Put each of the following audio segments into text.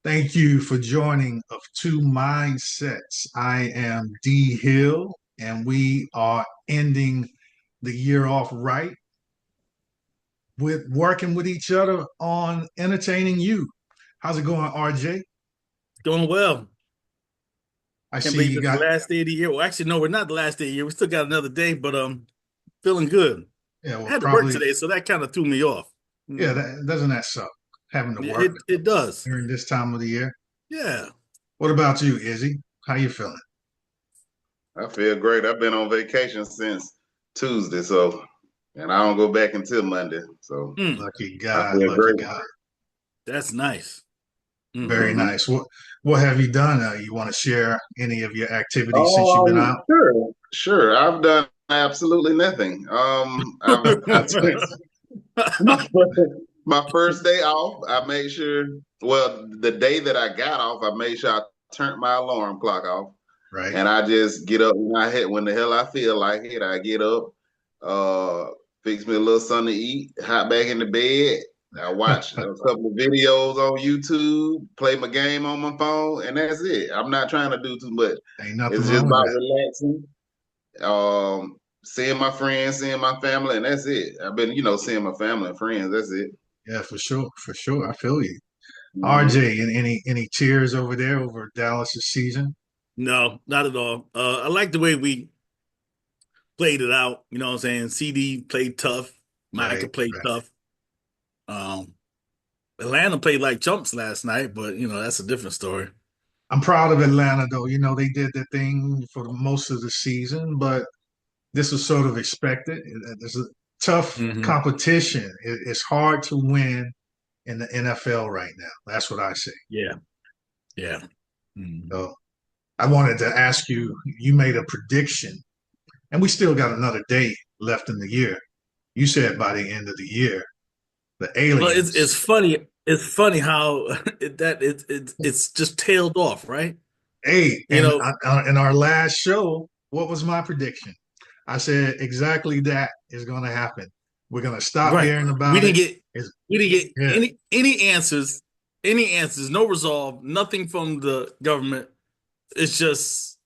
Thank you for joining of Two Mindsets. I am D Hill, and we are ending the year off right with working with each other on entertaining you. How's it going, RJ? Doing well. I Can't see believe you it's the got, last day of the year. Well, actually, no, we're not the last day of the year. We still got another day, but feeling good. yeah, I well, had to work probably, today, so that kind of threw me off. yeah, Mm. doesn't that suck having to work It does. during this time of the year? Yeah. What about you, Izzy? How you feeling? I feel great. I've been on vacation since Tuesday, and I don't go back until Monday. So Mm. Lucky I God, feel lucky great. God. That's nice. Very Hmm. nice. What have you done? You want to share any of your activities since you've been Oh, out? sure. I've done absolutely nothing. I took my my first day off. I made sure. Well, the day that I got off, I made sure I turned my alarm clock off, Right. and I just get up when the hell I feel like it. I get up, uh, fix me a little something to eat, hop back in the bed. I watch a couple of videos on YouTube, play my game on my phone, and that's it. I'm not trying to do too much. Ain't nothing It's just wrong with about that. relaxing, seeing my friends, seeing my family, and that's it. I've been, seeing my family and friends. That's it. Yeah, for sure, for sure. I feel you. Hmm. RJ, any tears over there over Dallas's season? No, not at all. I like the way we played it out. You know what I'm saying? CD played tough. Micah Right, played right. tough. Um, Atlanta played like chumps last night, but that's a different story. I'm proud of Atlanta though. You know, they did their thing for most of the season, but this was sort of expected. There's a tough Hmm. competition. It's hard to win in the NFL right now. That's what I say. Yeah, yeah. Mhm. So I wanted to ask you, you made a prediction, and we still got another day left in the year. You said by the end of the year, the Well, it's aliens. funny. It's funny how it's just tailed off, right? Hey, You and know, in our last show, what was my prediction? I said exactly that is going to happen. We're going to stop right? hearing We about it. didn't get It's, we didn't get yeah, any answers, no resolve, nothing from the government. It's just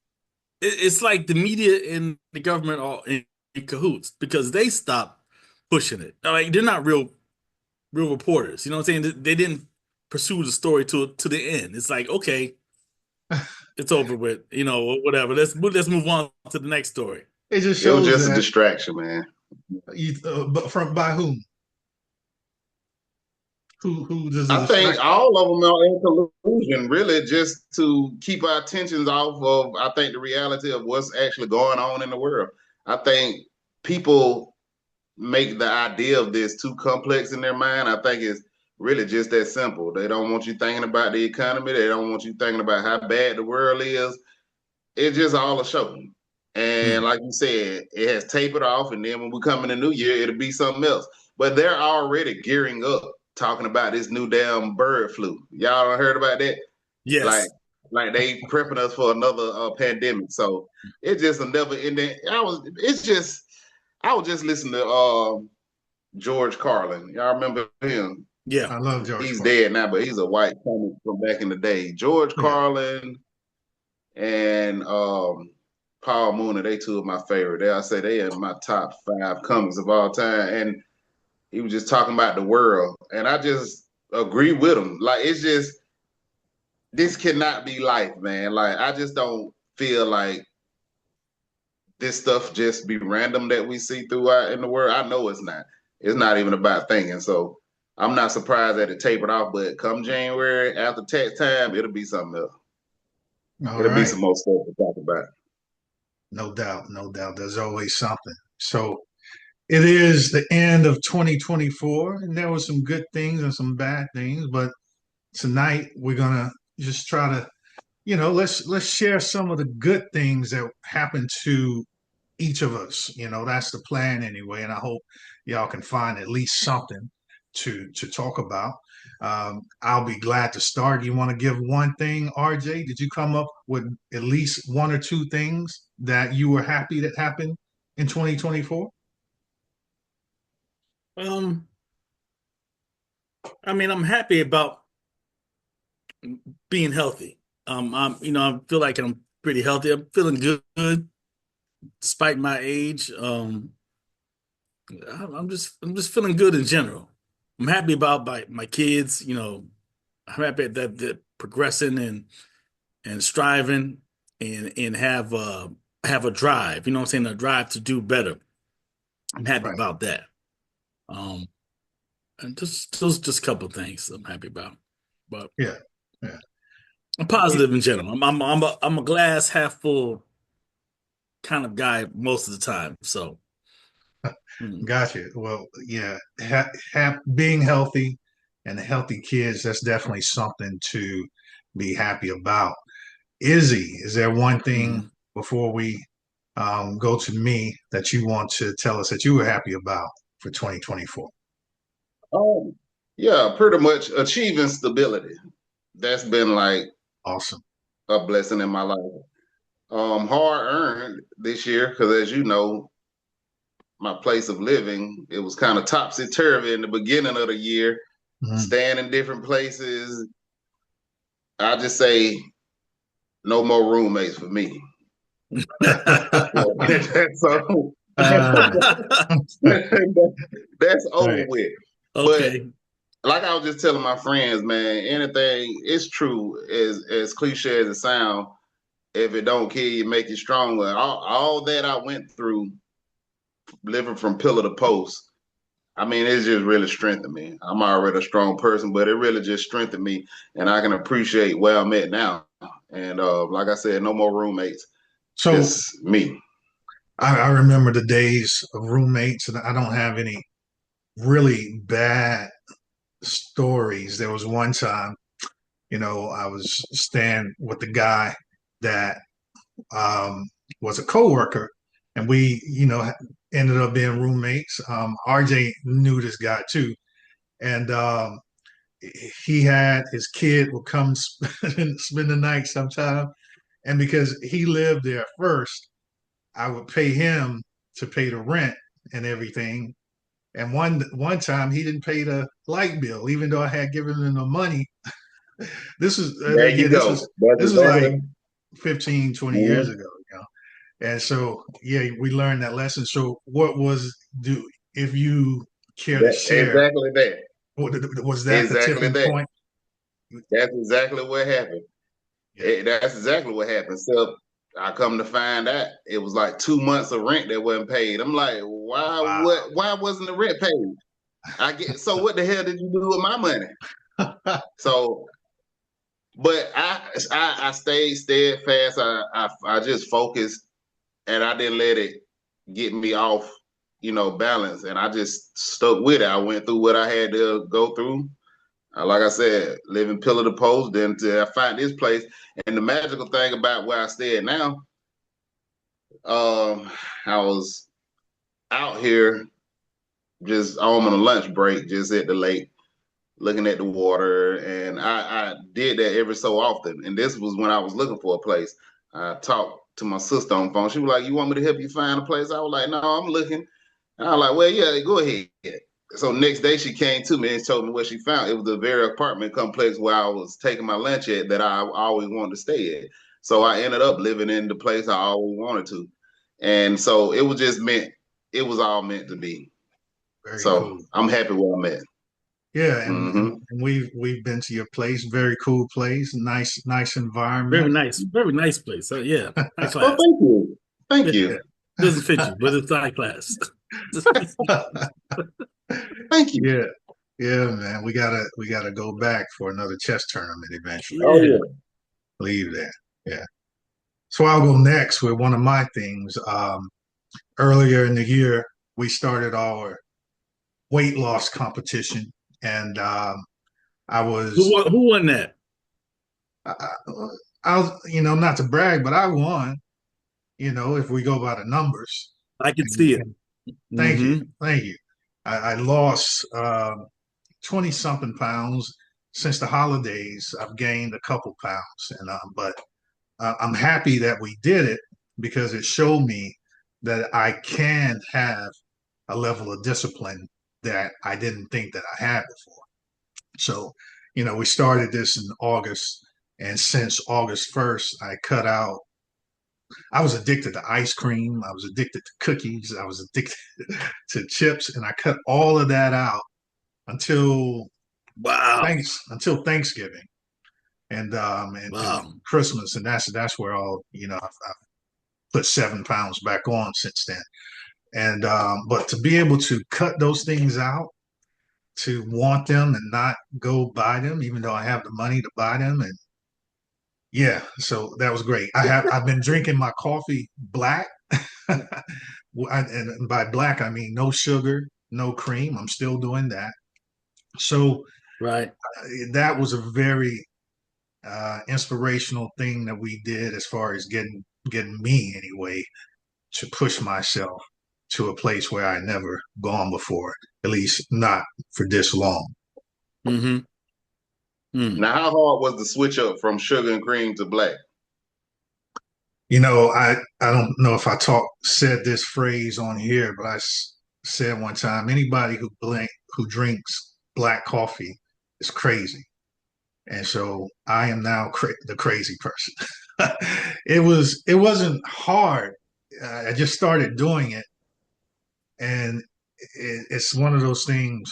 it's like the media and the government are in cahoots because they stopped pushing it. Like they're not real reporters. You know what I'm saying? They didn't pursue the story to the end. It's like okay, it's over with. Whatever. Let's move on to the next story. it just It was shows just a that distraction, man. but from by whom? Who does the I think distraction? all of them are in collusion, really, just to keep our attentions off of, I think, the reality of what's actually going on in the world. I think people make the idea of this too complex in their mind. I think it's really just that simple. They don't want you thinking about the economy. They don't want you thinking about how bad the world is. It's just all a show. And Hmm. like you said, it has tapered off. And then when we come in the new year, it'll be something else. But they're already gearing up, talking about this new damn bird flu. Y'all heard about that? Like, Yes. like they prepping us for another pandemic. So it's just a never ending. I was just listening to George Carlin. Y'all remember him? Yeah. I love George He's Carlin. dead now, but he's a white comic from back in the day. George Yeah, Carlin and Paul Mooney, they two of my favorite. I say they are my top five comics of all time. And he was just talking about the world, and I just agree with him. Like it's just this cannot be life, man. Like I just don't feel like this stuff just be random that we see throughout in the world. I know it's not. It's not even about thinking. So I'm not surprised that it tapered off. But come January after tax time, it'll be something else. all It'll be right. some more stuff to talk about. No doubt, no doubt. There's always something. So it is the end of 2024, and there were some good things and some bad things, but tonight we're gonna just try to, let's share some of the good things that happened to each of us. That's the plan anyway, and I hope y'all can find at least something to talk about. I'll be glad to start. You want to give one thing, RJ? Did you come up with at least one or two things that you were happy that happened in 2024? Um, I mean, I'm happy about being healthy. I feel like I'm pretty healthy. I'm feeling good despite my age. I'm just feeling good in general. I'm happy about my kids. I'm happy that they're progressing and striving and have a drive. You know what I'm saying? A drive to do better. I'm happy Right. about that. Um, and just those just a couple of things I'm happy about. But Yeah. Yeah. I'm positive in general. I'm a glass half full kind of guy most of the time. So Gotcha. Well, yeah, being healthy and healthy kids, that's definitely something to be happy about. Izzy, is there one thing mhm. before we go to me that you want to tell us that you were happy about for 2024? Yeah, pretty much achieving stability. That's been like Awesome. a blessing in my life. Hard earned this year because, as you know, my place of living, it was kind of topsy turvy in the beginning of the year, Mhm. staying in different places. I just say no more roommates for me. So Uh, that's over right. with. But Okay. like I was just telling my friends, man, anything it's true as cliche as it sounds. If it don't kill you, make you stronger. All that I went through, living from pillar to post. I mean, it's just really strengthened me. I'm already a strong person, but it really just strengthened me, and I can appreciate where I'm at now. And like I said, no more roommates, So just me. I remember the days of roommates, and I don't have any really bad stories. There was one time, I was staying with the guy that um, was a coworker, and we, ended up being roommates. RJ knew this guy too, and he had his kid would come spend the night sometime, and because he lived there first, I would pay him to pay the rent and everything. And one time he didn't pay the light bill, even though I had given him the money. This is There you again, this go. was That's this was like exactly. 15, 20 years Mhm. ago. And so, yeah, we learned that lesson. So, what was do if you care to share? Exactly that. Was that the Exactly tipping that. point? That's exactly what happened. Yeah. That's exactly what happened. So I come to find out it was like 2 months of rent that wasn't paid. I'm like, why? Wow. Why wasn't the rent paid? I get. So what the hell did you do with my money? So, but I stayed steadfast. I just focused and I didn't let it get me off, balance. And I just stuck with it. I went through what I had to go through. Like I said, living pillar to post, then to find this place. And the magical thing about where I stay at now, I was out here just on a lunch break, just at the lake, looking at the water, and I did that every so often. And this was when I was looking for a place. I talked to my sister on the phone. She was like, "You want me to help you find a place?" I was like, "No, I'm looking." And I was like, "Well, yeah, go ahead." So next day she came to me and told me what she found. It was the very apartment complex where I was taking my lunch at that I always wanted to stay at. So I ended up living in the place I always wanted to. And so it was just meant, it was all meant to be. Very So cool. I'm happy where I'm at. Yeah, and, Mm-hmm. and and we've been to your place. Very cool place. Nice Very environment. nice. Very nice place. Yeah. High Well, class. thank you. Thank Yeah. you. Doesn't fit you, but it's high class. Thank you. Yeah, yeah, man. We gotta go back for another chess tournament eventually. Oh, Yeah. yeah. Leave that. Yeah. So I'll go next with one of my things. Earlier in the year, we started our weight loss competition, and I was, Who won that? I, I was, not to brag, but I won. If we go by the numbers. I can And, see it. and thank you, Hmm. thank you. I lost 20 something pounds since the holidays. I've gained a couple pounds, and but I'm happy that we did it because it showed me that I can have a level of discipline that I didn't think that I had before. So we started this in August, and since August 1st, I cut out. I was addicted to ice cream. I was addicted to cookies. I was addicted to chips, and I cut all of that out until Wow. until Thanksgiving and Wow. Christmas, and that's where I've put 7 pounds back on since then. And but to be able to cut those things out, to want them and not go buy them, even though I have the money to buy them, and yeah, so that was great. I've been drinking my coffee black, and by black I mean no sugar, no cream. I'm still doing that. So Right. that was a very inspirational thing that we did as far as getting me anyway to push myself to a place where I never gone before, at least not for this long. Mm-hmm. Mm. Now, how hard was the switch up from sugar and cream to black? I don't know if said this phrase on here, but said one time, anybody who drinks black coffee is crazy. And so I am now the crazy person. It wasn't hard. I just started doing it, and it's one of those things.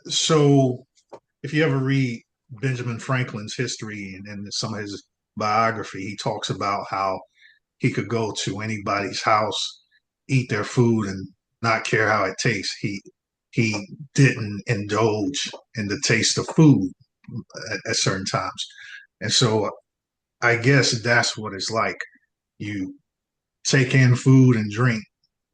So if you ever read Benjamin Franklin's history and some of his biography, he talks about how he could go to anybody's house, eat their food, and not care how it tastes. He didn't indulge in the taste of food at certain times, and so I guess that's what it's like. You take in food and drink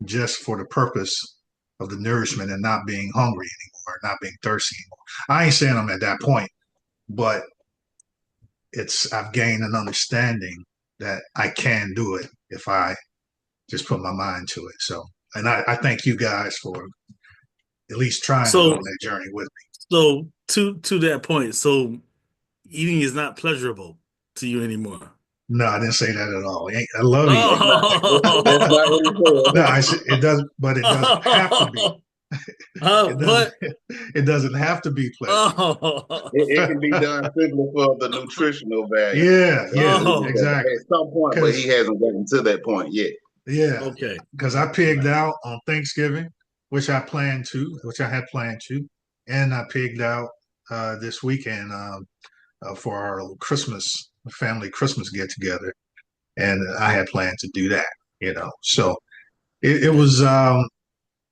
just for the purpose of the nourishment and not being hungry anymore, not being thirsty anymore. I ain't saying I'm at that point, but I've gained an understanding that I can do it if I just put my mind to it. So, and I thank you guys for at least trying to go on So that journey with so to that point, so eating is not pleasurable to you anymore. me. No, I didn't say that at all. I love eating. That's not what he No, said. it does, but it doesn't have to be. It doesn't. What? It doesn't have to be pleasure. Oh, It can be done simply for the nutritional value. Yeah, That's yeah, what he oh, said. exactly. At some point, but Because he hasn't gotten to that point yet. yeah, okay. because I pigged out on Thanksgiving, which I had planned to, and I pigged out this weekend for our Christmas family Christmas get together, and I had planned to do that. So it Yeah. was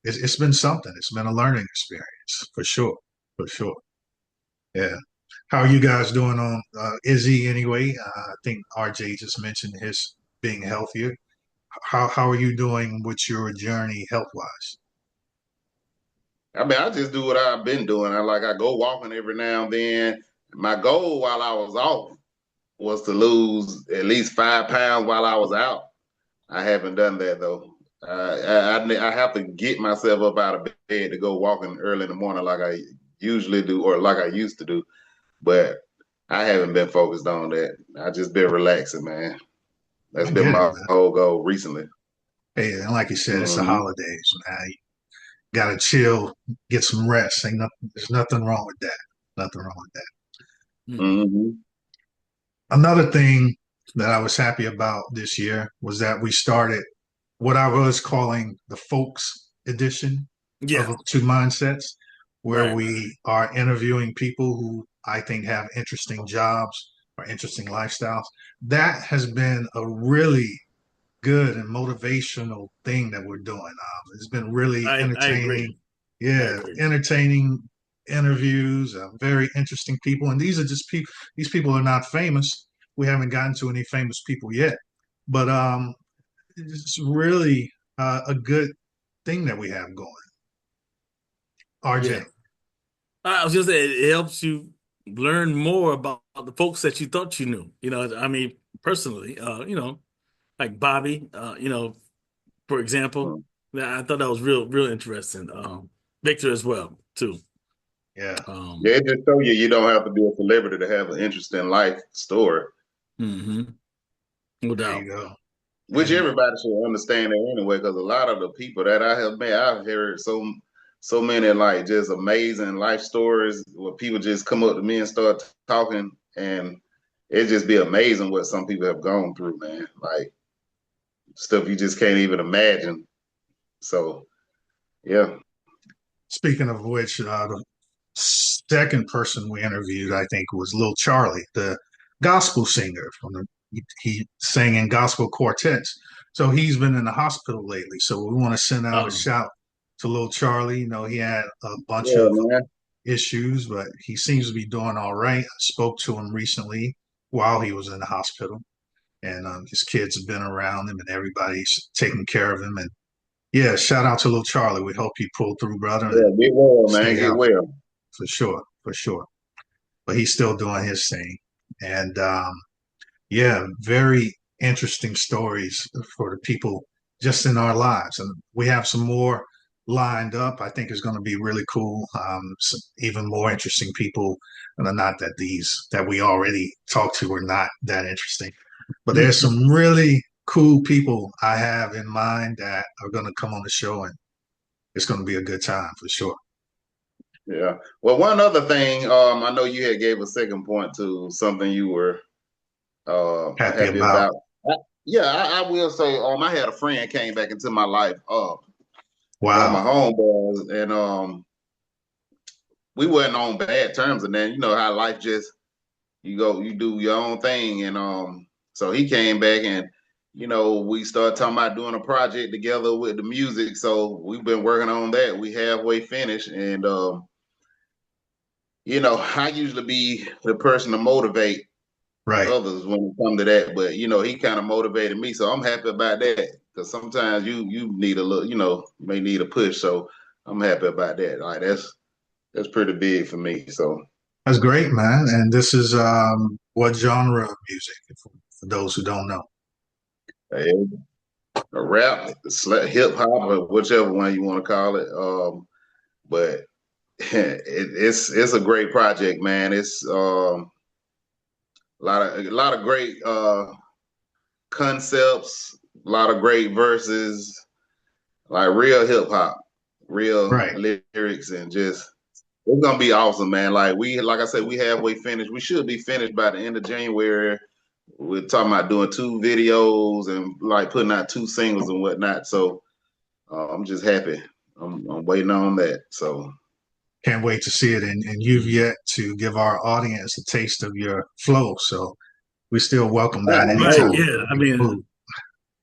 it's been something. It's been a learning experience for sure, for sure. Yeah. How are you guys doing on Izzy anyway? I think RJ just mentioned his being healthier. How are you doing with your journey health wise? I mean, I just do what I've been doing. I go walking every now and then. My goal while I was off was to lose at least 5 pounds while I was out. I haven't done that though. I have to get myself up out of bed to go walking early in the morning like I usually do or like I used to do. But I haven't been focused on that. I just been relaxing, man. That's I been get it, my man. whole goal recently. Hey, and like you said, it's the Hmm holidays, man. You gotta chill, get some rest. Ain't nothing. There's nothing wrong with that. Nothing wrong with that. Mhm. hmm Another thing that I was happy about this year was that we started what I was calling the folks edition Yeah. of Two Mindsets, where Right. we are interviewing people who I think have interesting jobs or interesting lifestyles. That has been a really good and motivational thing that we're doing. It's been really I entertaining. agree. I Yeah, agree. entertaining interviews, very interesting people. And these are just people, these people are not famous. We haven't gotten to any famous people yet, but it's really a good thing that we have going. Yeah. RJ. I was just saying it helps you learn more about the folks that you thought you knew. I mean, personally, like Bobby, for example. Yeah, I thought that was real interesting. Victor as well, too. Yeah, Yeah, Um, it just show you don't have to be a celebrity to have an interesting life story, mhm, no there you doubt. go. which And everybody should understand that anyway. Because a lot of the people that I have met, I've heard so so many like just amazing life stories where people just come up to me and start talking, and it just be amazing what some people have gone through, man. Like stuff you just can't even imagine. So yeah. Speaking of which, the second person we interviewed, I think, was Lil Charlie, the gospel singer from he sang in gospel quartets. So he's been in the hospital lately. So we want to send out a Um, shout to Lil Charlie. You know, he had a bunch Yeah, of man. issues, but he seems to be doing all right. I spoke to him recently while he was in the hospital, and his kids have been around him, and everybody's taking care of him. And yeah, shout out to Lil Charlie. We hope he pulled through, brother, and Yeah, get well, man. stay Get healthy well. for sure, for sure. But he's still doing his thing. And yeah, very interesting stories for the people just in our lives. And we have some more lined up. I think it's going to be really cool. Even more interesting people. And not that these that we already talked to are not that interesting, but there's some really cool people I have in mind that are going to come on the show, and it's going to be a good time for sure. Yeah. Well, one other thing, I know you had gave a second point to something you were Happy happy about. about. Yeah, I will say, I had a friend came back into my life, one of my Wow. homeboys, and we wasn't on bad terms, and then you know how life just you do your own thing, and so he came back, and you know we started talking about doing a project together with the music, so we've been working on that. We halfway finished, and you know I usually be the person to motivate Right. others when it comes to that, but you know he kind of motivated me, so I'm happy about that because sometimes you need a little, you know, you may need a push, so I'm happy about that. Like that's pretty big for me. So That's great, man. And this is what genre of music, for those who don't know? a rap, hip hop, or whichever one you want to call it. But it's a great project, man. It's a lot of great concepts, a lot of great verses, like real hip hop, real Right. lyrics, and just it's gonna be awesome, man. Like I said, we halfway finished. We should be finished by the end of January. We're talking about doing 2 videos and like putting out 2 singles and whatnot. So I'm just happy. I'm waiting on that. So Can't wait to see it. And you've yet to give our audience a taste of your flow. So we still welcome I that right. anytime. Yeah. I mean,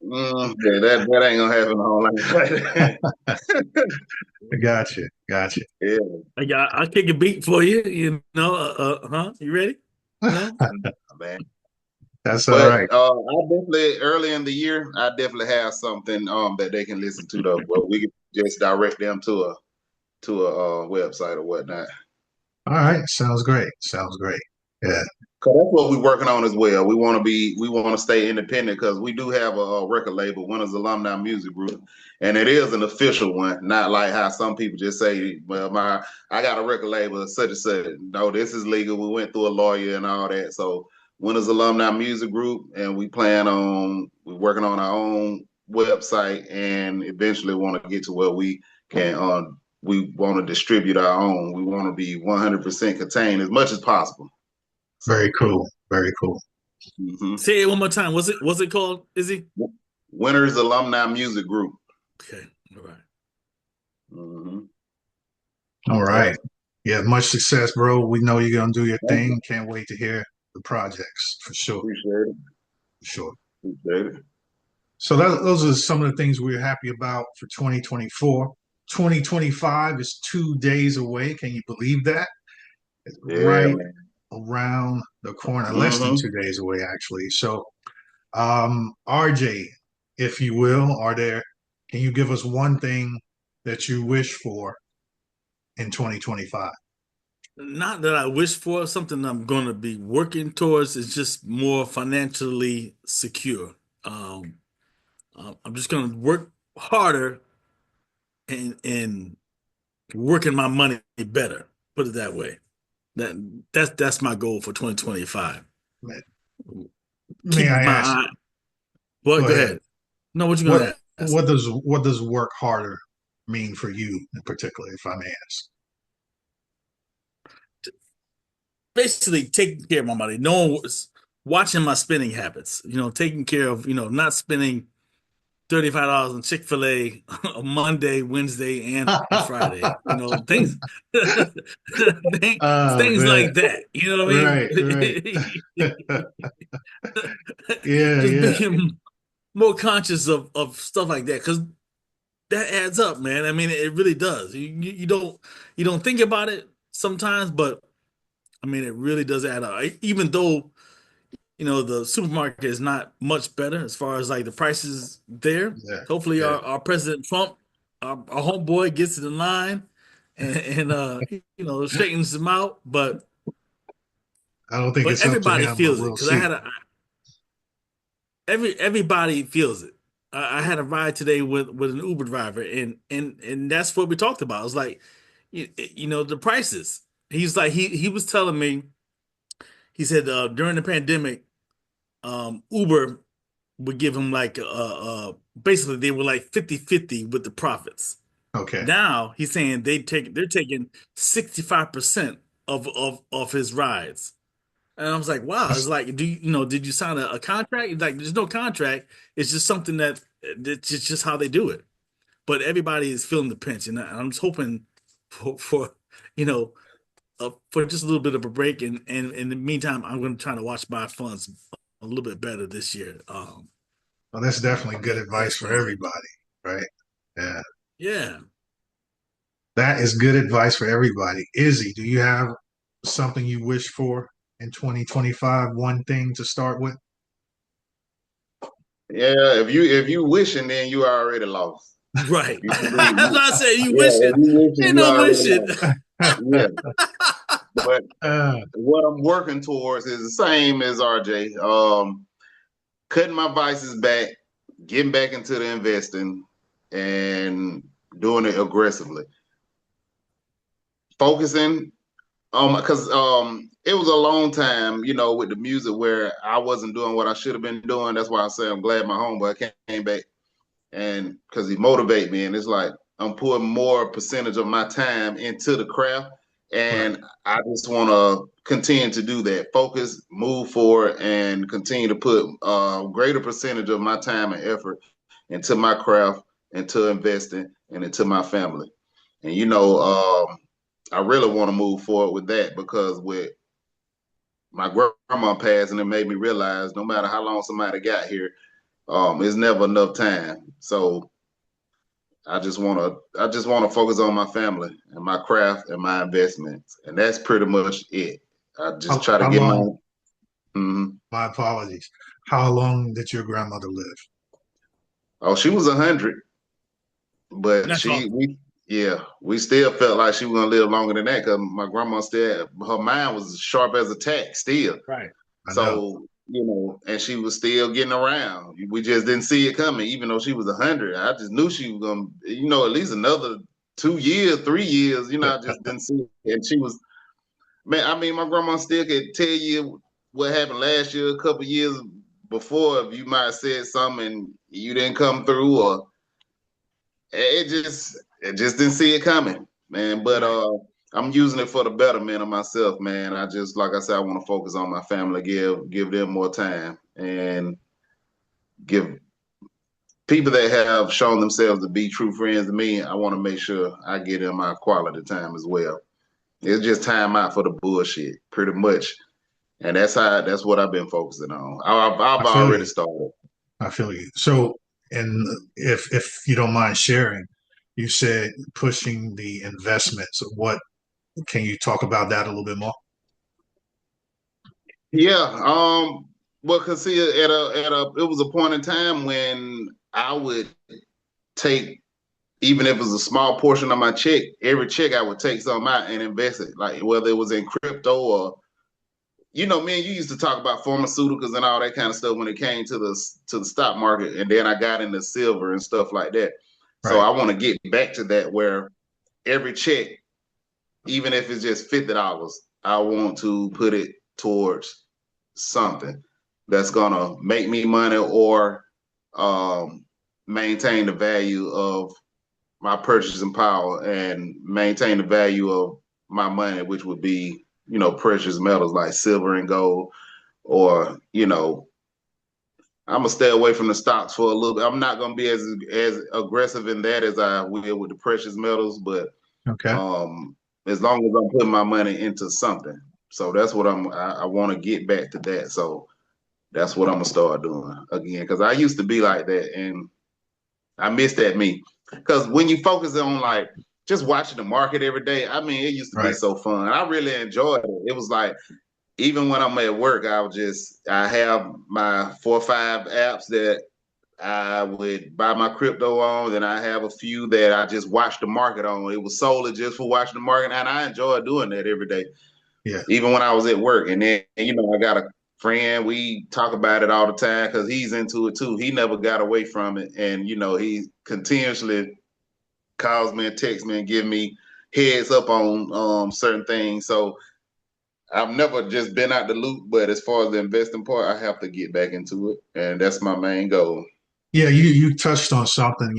Yeah, that ain't gonna happen all like Gotcha. Gotcha. Yeah, I'll kick a beat for you. You know, huh? You ready? No? man. That's all But right. I definitely early in the year, I definitely have something that they can listen to though. Well, we can just direct them to a website or whatnot. All right. Sounds great. Sounds great. Yeah. Cause that's what we're working on as well. We want to stay independent because we do have a record label, Winners Alumni Music Group, and it is an official one, not like how some people just say, "Well, I got a record label, such and such." No, this is legal. We went through a lawyer and all that. So Winners Alumni Music Group, and we're working on our own website, and eventually want to get to where we can we want to distribute our own. We want to be 100% contained as much as possible. Very So, cool. Very cool. mhm. Say it one more time. What's it called? Is he? Winners Alumni Music Group. Okay. All right. Mhm. All Yeah. right. Yeah. Much success, bro. We know you're going to do your Thank you. thing. Can't wait to hear the projects for sure. Appreciate it. For sure. Appreciate it. So those are some of the things we're happy about for 2024. 2025 is 2 days away. Can you believe that? It's Yeah, right man. around the corner, less than Hmm. 2 days away, actually. So, RJ, if you will, can you give us one thing that you wish for in 2025? Not that I wish for, something I'm going to be working towards is just more financially secure. Um, I'm just going to work harder and working my money better. Put it that way. That's my goal for 2025. May, may Keep I my ask? eye. Well, Go go ahead. ahead. No, what you What gonna ask? what does work harder mean for you in particular, if I may ask? Basically taking care of my money, knowing watching my spending habits, taking care of, not spending $35 on Chick-fil-A a Monday, Wednesday, and Friday. Things things, Oh things man, like that. You know what right, right. I mean? Yeah, Just yeah, being more conscious of stuff like that because that adds up, man. I mean, it really does. You don't think about it sometimes, but I mean, it really does add up. Even though the supermarket is not much better as far as like the prices there. yeah, Hopefully, yeah. our President Trump, our homeboy, gets in the line and straightens them out. But I don't think but it's up to everybody him, but feels it we'll because I see. had everybody feels it. I had a ride today with an Uber driver, and that's what we talked about. It was like, the prices. He's like he was telling me. He said during the pandemic, Uber would give him like basically they were like 50-50 with the profits. Okay. Now he's saying they're taking 65% of his rides. And I was like, wow, it's That's, like, did you sign a contract? It's like, there's no contract. It's just something that's just how they do it. But everybody is feeling the pinch, and I'm just hoping for you know, for just a little bit of a break. And in the meantime, I'm going to try to watch my funds a little bit better this year. well, that's definitely good advice As for far as like, everybody, right? Yeah. yeah. That is good advice for everybody. Izzy, do you have something you wish for in 2025? One thing to start with? Yeah, if you wishing, then you already lost. Right. You can That's do, what I said. You yeah, if wishing. you wishing, Ain't you no already wishing. lost. Yeah, but Uh, what I'm working towards is the same as RJ. Cutting my vices back, getting back into the investing, and doing it aggressively. Focusing because it was a long time, with the music where I wasn't doing what I should have been doing. That's why I say I'm glad my homeboy came back and because he motivated me, and it's like I'm putting more percentage of my time into the craft, right. and I just want to continue to do that. Focus, move forward, and continue to put a greater percentage of my time and effort into my craft, into investing, and into my family. And I really want to move forward with that because with my grandma passing, it made me realize no matter how long somebody got here, it's never enough time. So I just want to focus on my family and my craft and my investments, and that's pretty much it. I just try to How get my. long? Mhm. My apologies. How long did your grandmother live? Oh, she was 100, but That's awesome. we still felt like she was gonna live longer than that because my grandma still, her mind was as sharp as a tack still. Right. I know. So, and she was still getting around. We just didn't see it coming, even though she was 100. I just knew she was gonna, at least another 2 years, 3 years. I just didn't see it. And she was, man. I mean, my grandma still could tell you what happened last year, a couple years before. If you might have said something and you didn't come through, or it just didn't see it coming, man. But Right. I'm using it for the betterment of myself, man. I just, like I said, I want to focus on my family, give them more time, and give people that have shown themselves to be true friends to me. I want to make sure I give them my quality time as well. It's just time out for the bullshit, pretty much, and that's what I've been focusing on. I've I feel already you. started. I feel you. So, and if you don't mind sharing, you said pushing the investments. What can you talk about that a little bit more? Yeah. Well, cause see, it was a point in time when I would take, even if it was a small portion of my check, every check I would take something out and invest it, like whether it was in crypto or, me and you used to talk about pharmaceuticals and all that kind of stuff when it came to the stock market, and then I got into silver and stuff like that. So Right. I want to get back to that where every check, even if it's just $50, I want to put it towards something that's gonna make me money or um, maintain the value of my purchasing power and maintain the value of my money, which would be, precious metals like silver and gold, or, I'm gonna stay away from the stocks for a little bit. I'm not gonna be as aggressive in that as I will with the precious metals, but Okay. as long as I'm putting my money into something. So that's what I want to get back to that. So that's what I'm gonna start doing again, because I used to be like that, and I miss that me. Because when you focus on like just watching the market every day, I mean, it used to be Right. so fun. I really enjoyed it. It was like even when I'm at work, I have my 4 or 5 apps that I would buy my crypto on. Then I have a few that I just watch the market on. It was solely just for watching the market, and I enjoy doing that every day, Yeah. even when I was at work. And then I got a friend. We talk about it all the time because he's into it too. He never got away from it, and he continuously calls me and texts me and give me heads up on certain things. So I've never just been out the loop, but as far as the investing part, I have to get back into it, and that's my main goal. Yeah, you touched on something,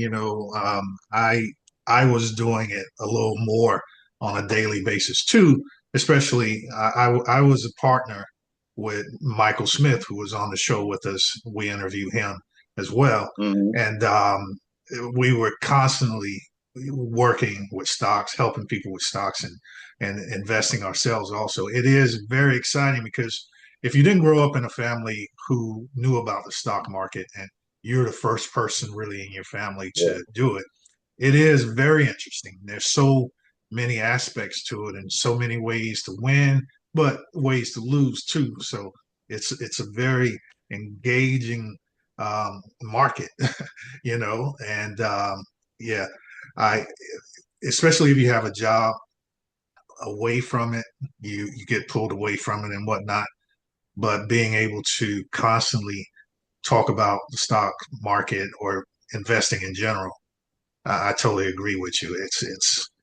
I was doing it a little more on a daily basis too, especially I was a partner with Michael Smith, who was on the show with us. We interviewed him as well. Mm-hmm. And we were constantly working with stocks, helping people with stocks and investing ourselves also. It is very exciting because if you didn't grow up in a family who knew about the stock market and you're the first person really in your family Yeah. to do it. It is very interesting. There's so many aspects to it and so many ways to win, but ways to lose too. So it's a very engaging market, and yeah, I especially if you have a job away from it, you get pulled away from it and whatnot. But being able to constantly talk about the stock market or investing in general, I totally agree with you.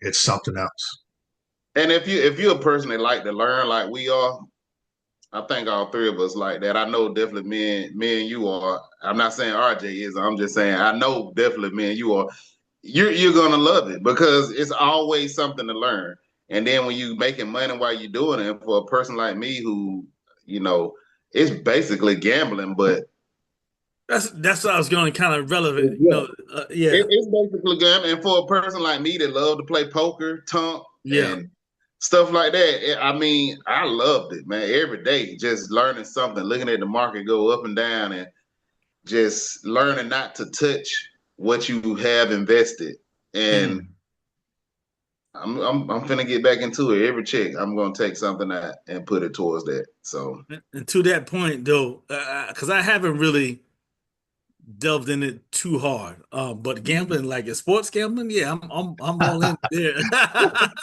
It's something else. And if you're a person that like to learn like we are, I think all three of us like that. I know definitely me and you are. I'm not saying RJ is. I'm just saying I know definitely me and you are. You're gonna love it because it's always something to learn. And then when you making money while you're doing it, for a person like me who, you know, it's basically gambling, but That's what I was going kind of relevant. yeah, Yeah, it's basically gambling. And for a person like me that love to play poker, tunk, yeah. and stuff like that, I mean, I loved it, man. Every day, just learning something, looking at the market go up and down, and just learning not to touch what you have invested. And Mm. I'm finna get back into it. Every check, I'm gonna take something out and put it towards that. So And to that point, though, because I haven't really delved in it too hard. But gambling, like sports gambling, yeah, I'm all in there.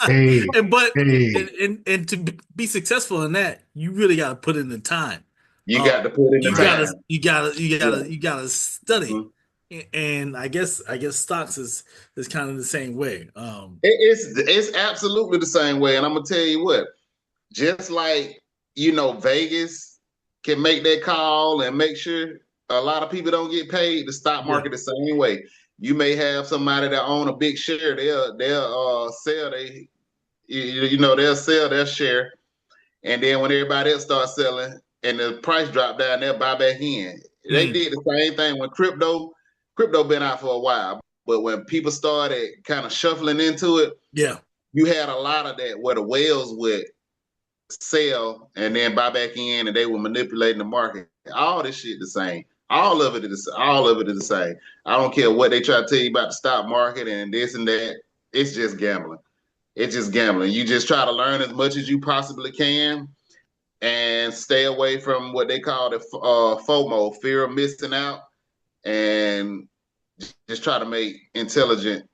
Hey, and but hey, and to be successful in that, you really got to put in the time. you Uh, got to put in the you right. gotta time. Yeah. you gotta study. Mhm. And I guess stocks is kind of the same way. It's absolutely the same way. And I'm gonna tell you what, just like Vegas can make that call and make sure a lot of people don't get paid, the stock Yeah. market the same way. You may have somebody that own a big share, they'll sell they'll sell their share, and then when everybody else starts selling and the price drop down, they'll buy back in. They Mm, did the same thing when crypto been out for a while, but when people started kind of shuffling into it, yeah. you had a lot of that where the whales would sell and then buy back in, and they were manipulating the market. All this shit the same. All of it is the same. I don't care what they try to tell you about the stock market and this and that. It's just gambling. It's just gambling. You just try to learn as much as you possibly can and stay away from what they call the FOMO, fear of missing out, and just try to make intelligent,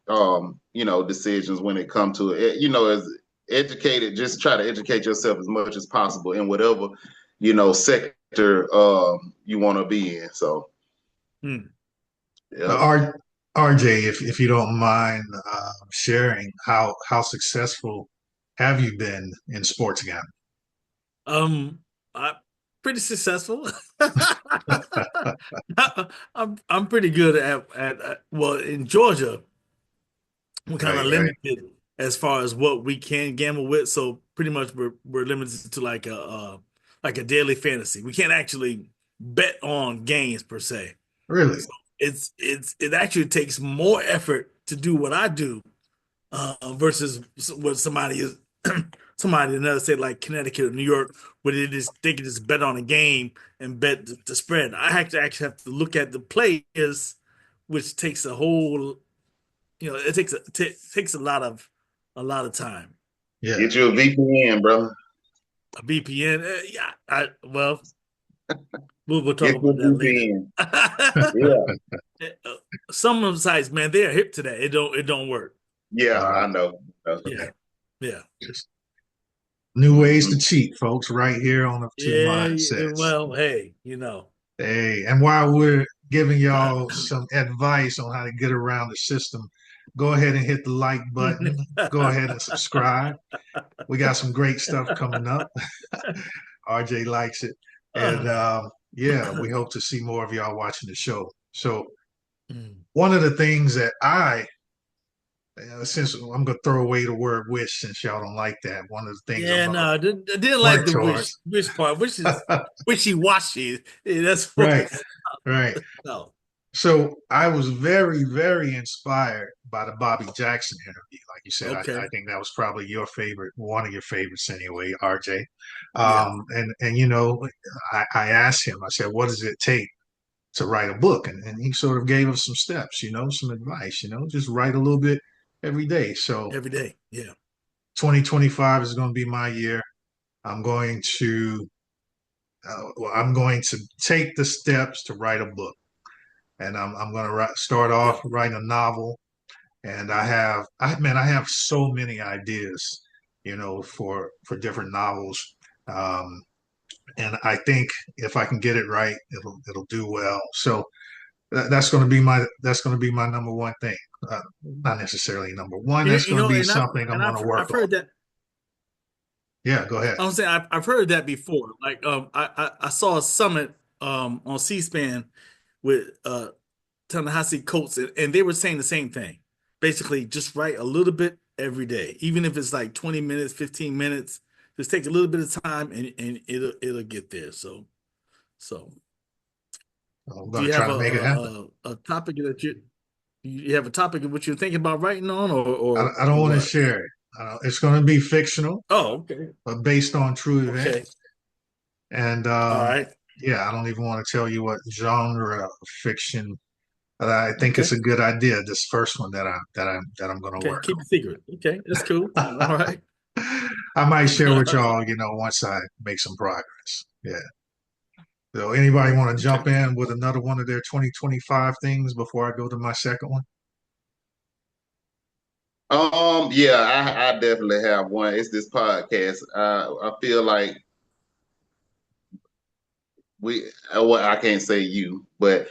decisions when it comes to it. As educated, just try to educate yourself as much as possible in whatever, sector you want to be in. So, Mm. yeah. R, RJ, if you don't mind sharing, how successful have you been in sports gambling? I'm pretty successful. I'm pretty good at well in Georgia. we're kind Right, of right. limited as far as what we can gamble with. So pretty much we're limited to like a daily fantasy. We can't actually bet on games per se. Really? So it actually takes more effort to do what I do versus what somebody is somebody in another state like Connecticut or New York, where they can just bet on a game and bet the spread. I actually have to look at the players, which takes a whole it takes a lot of time. Yeah. Get you a VPN, brother. A VPN, yeah. Well, we'll talk Get you about a that later. VPN. Yeah, Some of the sites, man, they are hip to that. It don't work. yeah, Wow. I know. Yeah, yeah, Just new ways to Mm-hmm. cheat, folks, right here on the Two yeah. Mindsets. Well, hey, Hey, and while we're giving y'all some advice on how to get around the system, go ahead and hit the like button. Go ahead and subscribe. We got some great stuff coming up. RJ likes it. And Uh, yeah, we hope to see more of y'all watching the show. So, mm. one of the things that since I'm going to throw away the word wish since y'all don't like that, one of the things I'm Yeah, going to no, I didn't like work the towards. wish part. Wish is wishy washy. Yeah, that's what. Right, right. No. So I was very, very inspired by the Bobby Jackson interview. Like you said, I Okay. think that was probably your favorite, one of your favorites anyway, RJ. Yeah. And I asked him, I said, what does it take to write a book? And he sort of gave us some steps, some advice, just write a little bit every day. So Every day. Yeah. 2025 is going to be my year. I'm going to, I'm going to take the steps to write a book. And I'm going to start Yeah. off writing a novel. And I have so many ideas, for different novels. Um, and I think if I can get it right, it'll do well. So that's going to be my number one thing. Not necessarily number one. That's going to be And something I'm going to work I've on. heard that. Yeah, go ahead. I was saying I've heard that before. Like I saw a summit on C-SPAN with Ta-Nehisi Coates, and they were saying the same thing. Basically, just write a little bit every day, even if it's like 20 minutes, 15 minutes. Just take a little bit of time, and it'll get there. So I'm do going to you try have to make it happen. a topic that you have a topic of what you're thinking about writing on, I don't or want to what? share it. It's going to be fictional, Oh, okay, but based on true okay, events. And all right, yeah, I don't even want to tell you what genre of fiction. I think it's okay, a good idea. This first one that I'm going to okay. work Keep it secret. Okay, that's cool. on. All right. I might share with y'all, once I make some progress. Yeah. So anybody want to Okay. jump in with another one of their 2025 things before I go to my second one? Yeah, I definitely have one. It's this podcast. I feel like well, I can't say you, but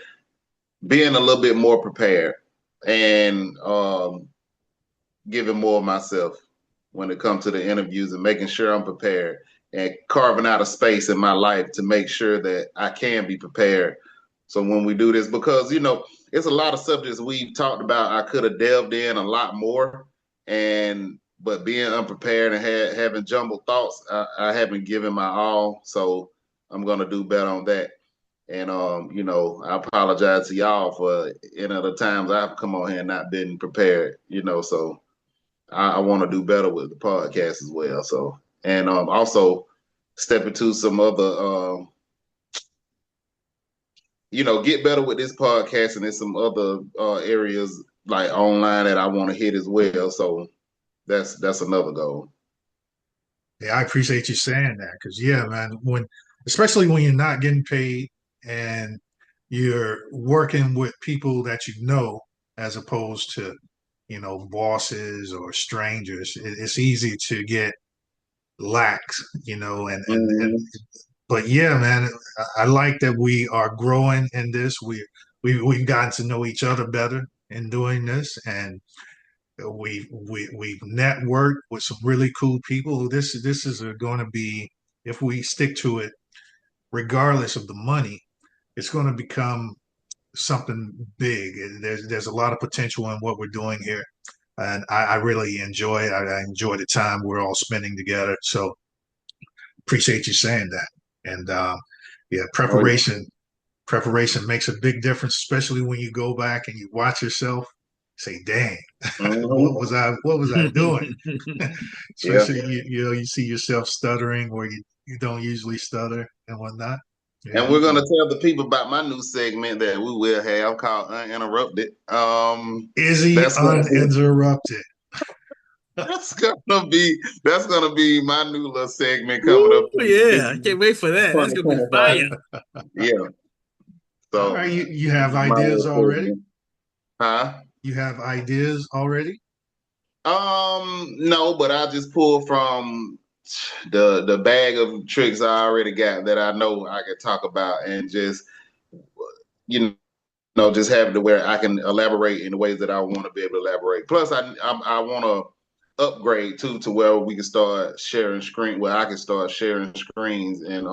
being a little bit more prepared and giving more of myself when it comes to the interviews and making sure I'm prepared and carving out a space in my life to make sure that I can be prepared. So when we do this, because it's a lot of subjects we've talked about, I could have delved in a lot more, but being unprepared and having jumbled thoughts, I haven't given my all. So I'm gonna do better on that. And I apologize to y'all for the times I've come on here and not been prepared. So I want to do better with the podcast as well. So, and also step into some other, get better with this podcast and in some other areas like online that I want to hit as well. So that's another goal. Yeah, I appreciate you saying that because yeah, man, especially when you're not getting paid and you're working with people that you know as opposed to, bosses or strangers, it's easy to get lax, and Mm-hmm. but yeah, man, I like that we are growing in this. We've gotten to know each other better in doing this, and we've networked with some really cool people. This is going to be, if we stick to it, regardless of the money, it's going to become something big. There's a lot of potential in what we're doing here. and I really enjoy it. I enjoy the time we're all spending together. So appreciate you saying that. And yeah, Oh, preparation makes a big difference, especially when you go back and you watch yourself. Say, "Dang, mhm. what was I doing?" Yeah. Especially you know you see yourself stuttering where you don't usually stutter and whatnot. And Yeah, we're gonna tell the people about my new segment that we will have called Uninterrupted. Izzy That's gonna be uninterrupted. that's gonna be my new little segment coming Woo, up in yeah, I can't wait for that. That's gonna be 2025. fire. Yeah. All So right, you have my ideas little already? segment. Huh? You have ideas already? No, but I just pulled from the bag of tricks I already got that I know I can talk about and just you just have it to where I can elaborate in the ways that I want to be able to elaborate. Plus, I want to upgrade too to where we can start sharing screen, where I can start sharing screens and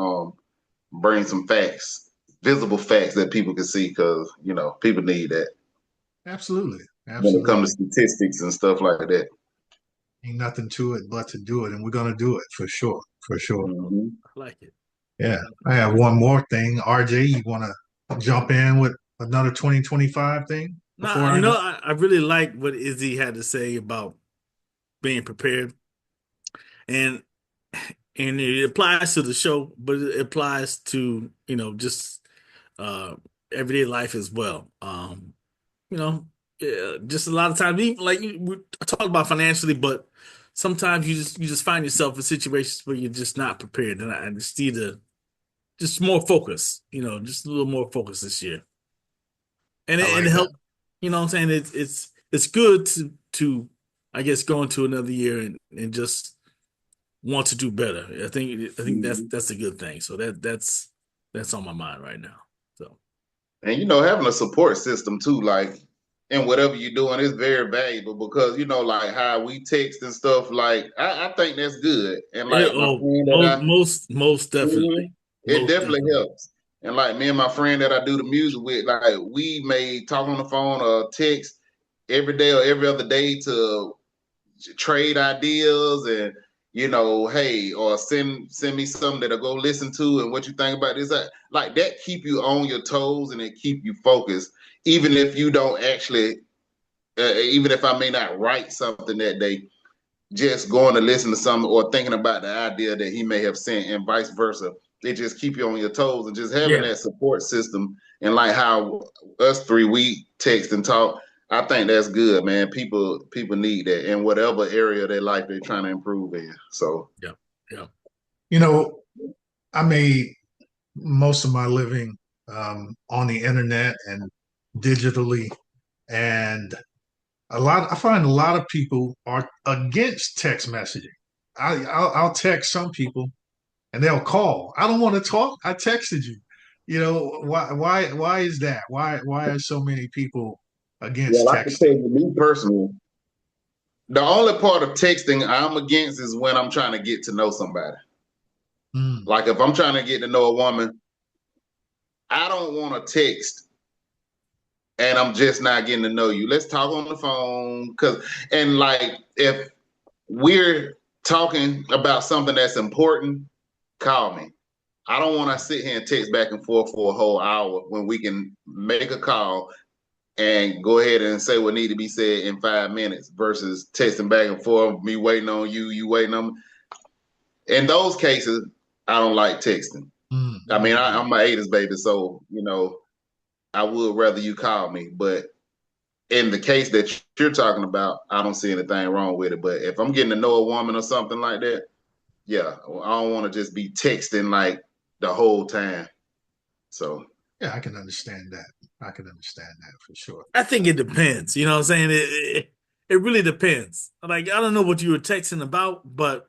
bring some facts, visible facts that people can see because people need that Absolutely, when it comes absolutely. to statistics and stuff like that. Ain't nothing to it but to do it, and we're gonna do it for sure, for sure. Hmm. I like it. Yeah, I have one more thing. RJ, you want to jump in with another 2025 thing before Nah, I go? I really like what Izzy had to say about being prepared, and it applies to the show, but it applies to just uh everyday life as well. You know, yeah, just a lot of times, even like we talk about financially, but sometimes you just find yourself in situations where you're just not prepared, and I just need to just more focus. Just a little more focus this year, and I it like that. help. You know what I'm saying? It's good to I guess go into another year and just want to do better. I think that's a good thing. So that's on my mind right now. So And having a support system too, like and whatever you're doing is very valuable because like how we text and stuff. Like I think that's good. And yeah, like my oh, friend that I most definitely, Mhm. It most definitely definitely. helps. And like me and my friend that I do the music with, like we may talk on the phone or text every day or every other day to trade ideas and hey, or send me something that I go listen to and what you think about this. Like that keep you on your toes and it keep you focused, even if you don't actually, even if I may not write something that day, just going to listen to something or thinking about the idea that he may have sent and vice versa. They just keep you on your toes and just having Yeah, that support system and like how us three we text and talk. I think that's good, man. People need that in whatever area of their life they're trying to improve in. So yeah, yeah. You know, I made most of my living on the internet and digitally, and I find a lot of people are against text messaging. I'll text some people and they'll call. I don't want to talk. I texted you. You know, why is that? Why are so many people against well, I can tell texting? you, me personally, the only part of texting I'm against is when I'm trying to get to know somebody. Mm, Like if I'm trying to get to know a woman, I don't want to text and I'm just not getting to know you. Let's talk on the phone. And like if we're talking about something that's important, call me. I don't want to sit here and text back and forth for a whole hour when we can make a call and go ahead and say what need to be said in 5 minutes versus texting back and forth, me waiting on you, you waiting on me. In those cases, I don't like texting. mm, I mean, mm. I'm my 80s baby, so I would rather you call me. But in the case that you're talking about, I don't see anything wrong with it. But if I'm getting to know a woman or something like that, yeah, I don't want to just be texting like the whole time. So Yeah, I can understand that. I can understand that for sure. I think it depends. You know what I'm saying? It really depends. Like I don't know what you were texting about, but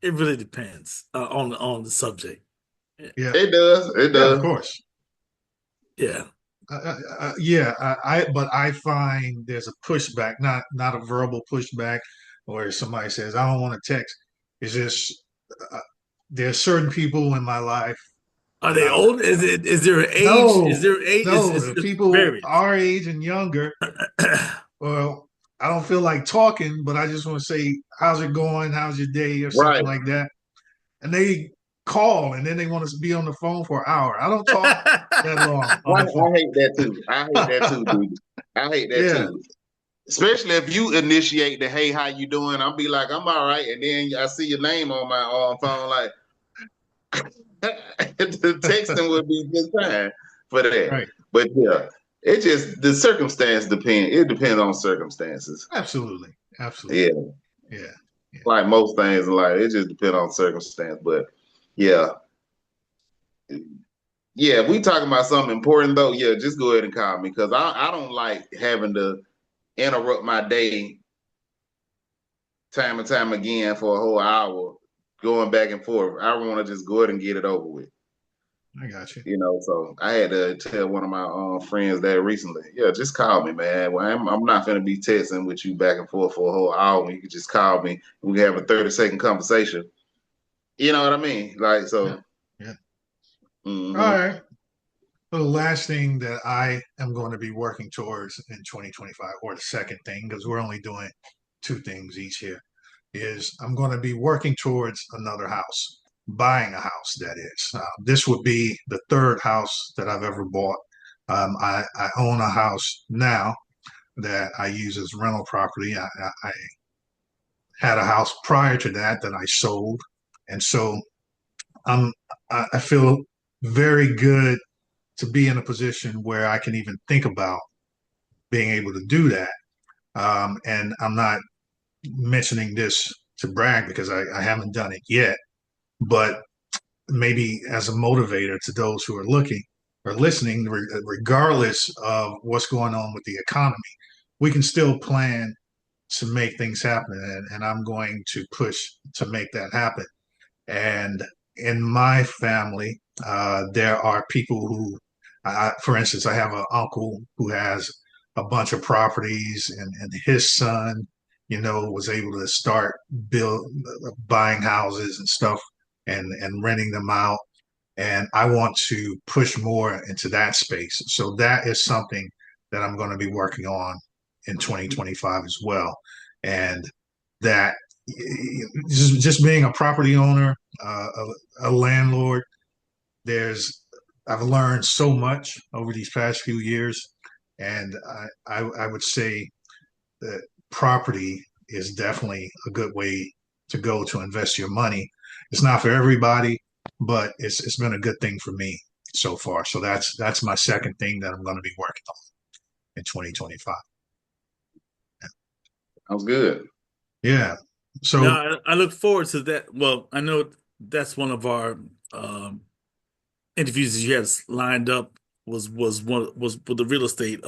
it really depends on the subject. Yeah, it does, it yeah, of does. course. Yeah. Yeah, but I find there's a pushback, not a verbal pushback, where somebody says I don't want to text. It's just uh, there's certain people in my life. Are they Uh, old? Is there an age? Is no, there age? Is no, it people varies? our age and younger. Well, I don't feel like talking, but I just want to say, how's it going? How's your day or Right. something like that. And they call and then they want to be on the phone for an hour. I don't talk that long on the phone. I hate that too. I hate that too, dude. I hate that Yeah, too. Especially if you initiate the hey, how you doing? I'll be like, I'm all right. And then I see your name on my phone, like the texting would be just fine for that. right. But yeah, it just the circumstance depend. It depends on circumstances. Absolutely. Absolutely. Yeah, Yeah. Yeah. like most things in life, it just depends on circumstance. But yeah, yeah, if we talking about something important though, yeah, just go ahead and call me because I don't like having to interrupt my day time and time again for a whole hour going back and forth. I want to just go ahead and get it over with. I got you. So I had to tell one of my friends that recently. Yeah, just call me, man. Well, I'm not going to be texting with you back and forth for a whole hour. You can just call me and we can have a 30-second conversation. You know what I mean? Like, Yeah. so. Yeah. All Mhm. right. So the last thing that I am going to be working towards in 2025, or the second thing, because we're only doing two things each here, is I'm going to be working towards another house, buying a house, that is. This would be the third house that I've ever bought. I own a house now that I use as rental property. I had a house prior to that that I sold. And so I'm, I feel very good to be in a position where I can even think about being able to do that. And I'm not mentioning this to brag because I haven't done it yet, but maybe as a motivator to those who are looking or listening, regardless of what's going on with the economy, we can still plan to make things happen. And I'm going to push to make that happen. And in my family, there are people who, for instance, I have an uncle who has a bunch of properties, and his son, was able to start buying houses and stuff and renting them out. And I want to push more into that space. So that is something that I'm going to be working on in 2025 as well. And that just being a property owner, a landlord, there's I've learned so much over these past few years, and I would say that property is definitely a good way to go to invest your money. It's not for everybody, but it's been a good thing for me so far. So that's my second thing that I'm going to be working on in 2025. Sounds good. Yeah. So Now, I look forward to that. Well, I know that's one of our um, interviews that you had lined up was with the real estate.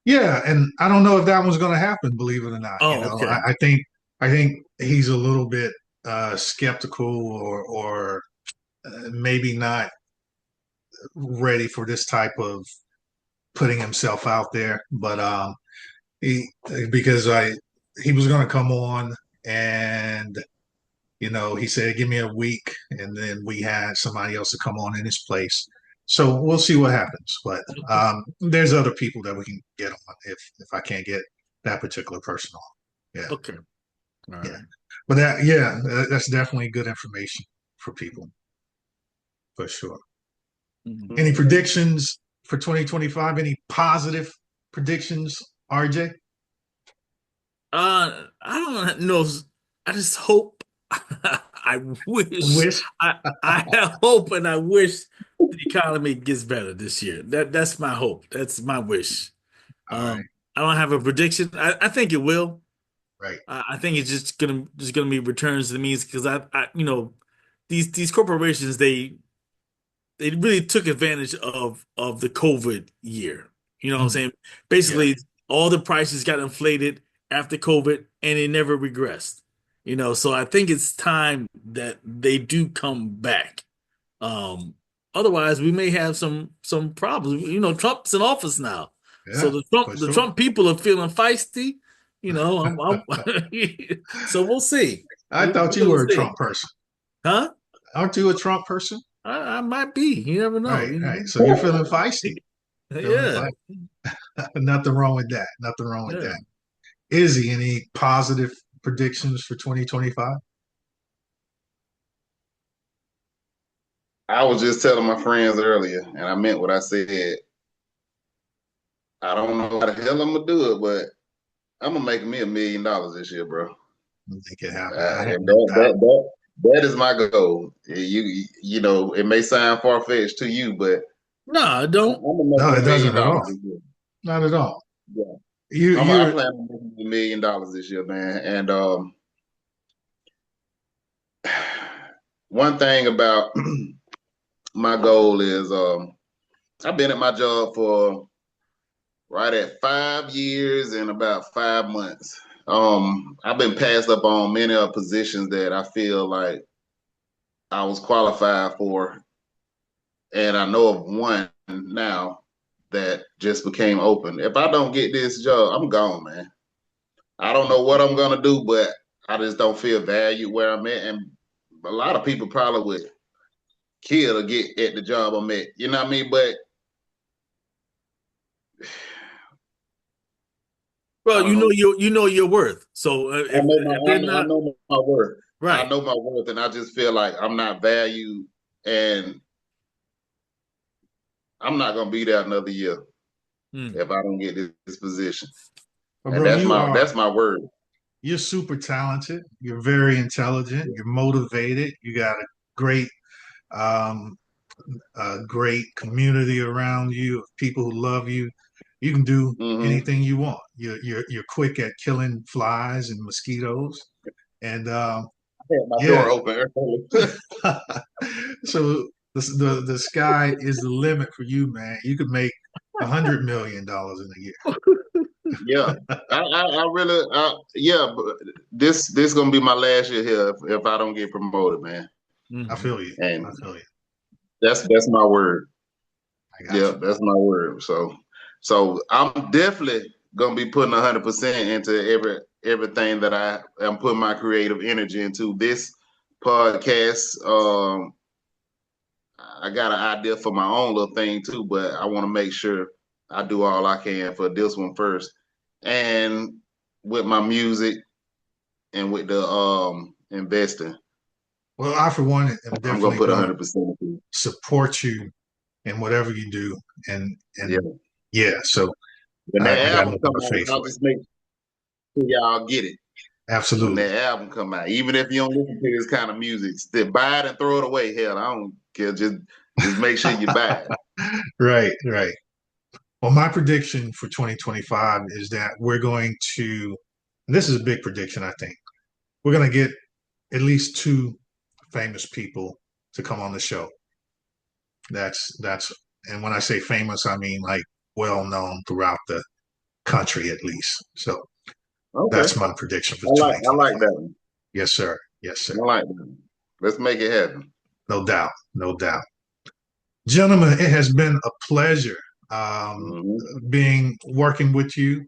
yeah, and I don't know if that one's going to happen. Believe it or not, Oh, okay. I think he's a little bit skeptical or maybe not ready for this type of putting himself out there. But he because I he was going to come on and he said give me a week, and then we had somebody else to come on in his place. So we'll see what happens. But there's other people that we can get on if I can't get that particular person on. Yeah, Okay. All yeah. right. But that's definitely good information for people for sure. Mhm. Any predictions for 2025? Any positive predictions, RJ? I don't know. I just hope. I wish. Wish. I hope and I wish the economy gets better this year. That's my hope. That's my wish. All right, I don't have a prediction. I think it will. right. I think it's just gonna be returns to the means because these corporations they really took advantage of the COVID year. You know what I'm Mm, saying? yeah, Basically, all the prices got inflated after COVID, and they never regressed. So I think it's time that they do come back. Um, Otherwise, we may have some problems. Trump's in office now, so yeah, the for sure. Trump people are feeling feisty. So we'll see. I We're thought you gonna were a see, Trump person. huh? Aren't you a Trump person? I might be. You never know. Right, right. So you're feeling feisty. Feeling Yeah. feisty. Nothing wrong with that. Nothing wrong with Yeah. that. Izzy, any positive predictions for 2025? I was just telling my friends earlier, and I meant what I said. I don't know how the hell I'm gonna do it, but I'm gonna make me $1 million this year, bro. Make it happen. I have And no doubt. that is my goal. You know, it may sound far fetched to you, but No, I I'm don't. gonna make No, it $1 million doesn't at all. this year. Not at all. Yeah, I You're plan on making $1 million this year, man. And one thing about my goal is I've been at my job for right at 5 years and about 5 months. I've been passed up on many of positions that I feel like I was qualified for, and I know of one now that just became open. If I don't get this job, I'm gone, man. I don't know what I'm gonna do, but I just don't feel valued where I'm at, and a lot of people probably would kill to get at the job I'm at. You know what I mean? But I Well, don't know. you know your worth. So if they're I not know my worth. I right, know my worth, and I just feel like I'm not valued, and I'm not gonna be there another year mm, if I don't get this position. Well, And bro, that's my word. you're super talented. You're very intelligent. You're motivated. You got great um, a great community around you of people who love you. You can do Hmm. anything you want. You're quick at killing flies and mosquitoes, and I had my yeah. door open early. So the sky is the limit for you, man. You could make $100 million in a year. Yeah, I really, yeah. But this gonna be my last year here if I don't get promoted, man. I mhm. feel you. I And feel you. that's my word. I got Yeah, you. that's my word. So I'm definitely gonna be putting 100% into everything that I am putting my creative energy into. This podcast, I got an idea for my own little thing too, but I want to make sure I do all I can for this one first. And with my music and with the investing, Well, I for one am I'm gonna definitely put going to 100% into. support you in whatever you do, and Yeah. yeah. So When that I got album nothing come but out, faith I'll for it. just make sure y'all get it. When Absolutely. that album come out, even if you don't listen to this kind of music, still buy it and throw it away. Hell, I don't care. Just make sure you buy it. Right, right. Well, my prediction for 2025 is that we're going to, and this is a big prediction, I think. We're going to get at least two famous people to come on the show. That's, and when I say famous, I mean like well known throughout the country at least. So Okay, that's my prediction for I like 2025. that one. Yes, sir. Yes, sir. I like that one. Let's make it happen. No doubt. No doubt. Gentlemen, it has been a pleasure Hmm. being working with you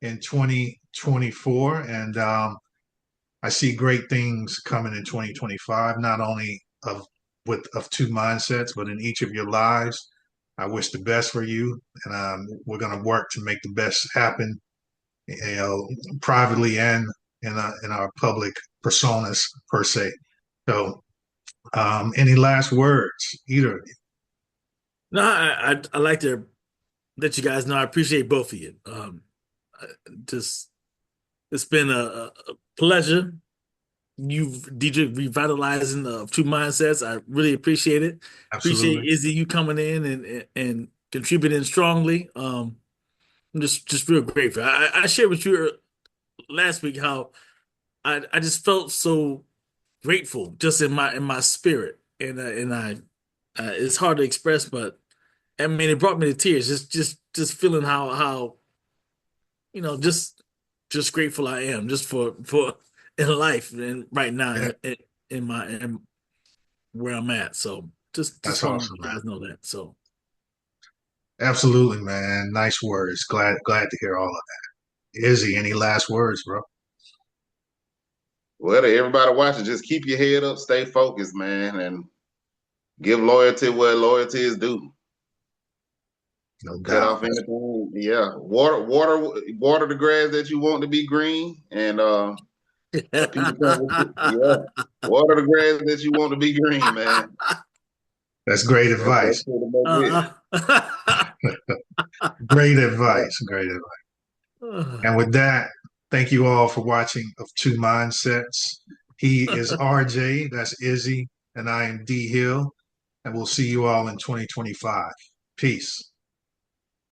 in 2024, and I see great things coming in 2025. Not only of two mindsets, but in each of your lives. I wish the best for you, and we're going to work to make the best happen, you know, privately and in our public personas per se. So, any last words, either of you? No, I like to let you guys know I appreciate both of you. Just it's been a pleasure. You've DJ revitalizing two mindsets. I really appreciate it. Appreciate Absolutely. Izzy you coming in and contributing strongly. I'm just real grateful. I shared with you last week how I just felt so grateful just in my spirit, and I it's hard to express, but I mean it brought me to tears. Just feeling how just grateful I am just for in life and right now Yeah, in my in where I'm at. So just that's want to let awesome, you man. guys know that. So Absolutely, man. Nice words. Glad to hear all of that. Izzy, any last words, bro? Well, to everybody watching, just keep your head up, stay focused, man, and give loyalty where loyalty is due. No Cut doubt. off anything. Yeah. Water the grass that you want to be green. And people come with it. Yeah. Water the grass that you want to be green, man. That's great That's advice. pretty much it. Great Yeah. advice. Great advice. And with that, thank you all for watching Of Two Mindsets. He is RJ, that's Izzy, and I am D Hill. And we'll see you all in 2025. Peace.